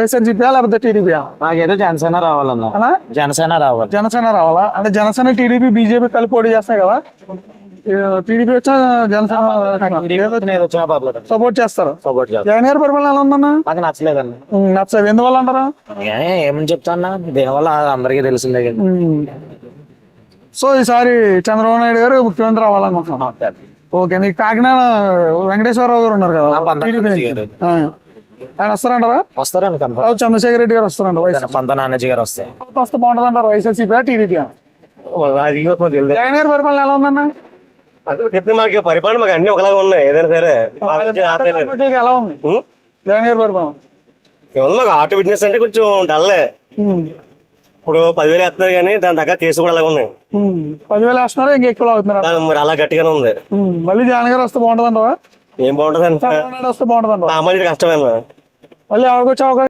వైఎస్ఆర్సీపీ లేకపోతే టీడీపీ? నాకేదో జనసేన రావాలన్నా. జనసేన రావాలి. జనసేన రావాలా? అంటే జనసేన టీడీపీ బీజేపీ కలిపి పోటీ చేస్తాయి కదా, టీడీపీ వచ్చా జనసేన సపోర్ట్ చేస్తారు. జగన్ గారి పరిపాలన ఎలా ఉందన్నా? నాకు నచ్చలేదన్న. నచ్చదు, ఎందువల్ల అంటారా? ఏమని చెప్తాన్నా, దీనివల్ల అందరికీ తెలిసిందే కదా. సో ఈసారి చంద్రబాబు నాయుడు గారు ముఖ్యమంత్రి అవ్వాలనుకుంటున్నాను. ఓకే, నీకు కాకినాడ వెంకటేశ్వరరావు గారు ఉన్నారు కదా టీడీపీ, ఆయన వస్తారంటారా? వస్తారని చంద్రశేఖర్ రెడ్డి గారు వస్తారంట. పంత నాన్నజీ గారు వస్తే బాగుంటుంది అంటారు. వైఎస్ఆర్సీపీ టీడీపీ? జగన్ గారి పరిపాలన ఎలా ఉందన్నా? మాకు పరిపాలన మాకు అన్ని ఒకలాగా ఉన్నాయి. ఏదైనా సరే ఎలా ఉంది జగన్ గారి పరిపాలన? మాకు ఆటో బిజినెస్ అంటే కొంచెం డల్లే. ఇప్పుడు 10,000 వేస్తున్నారు కానీ దాని దగ్గర కేసు కూడా అలాగే ఉన్నాయి. 10,000 వేస్తున్నారు, ఇంకా ఎక్కువ అవుతున్నారు. మరి అలా గట్టిగానే ఉంది. మళ్ళీ జగన్ గారు వస్తే బాగుంటుంది అంటారా? ఏం బాగుంటది అంటే వస్తే బాగుంటుంది అంటారా? కష్టమైన మళ్ళీ ఎవరికి వచ్చే అవకాశం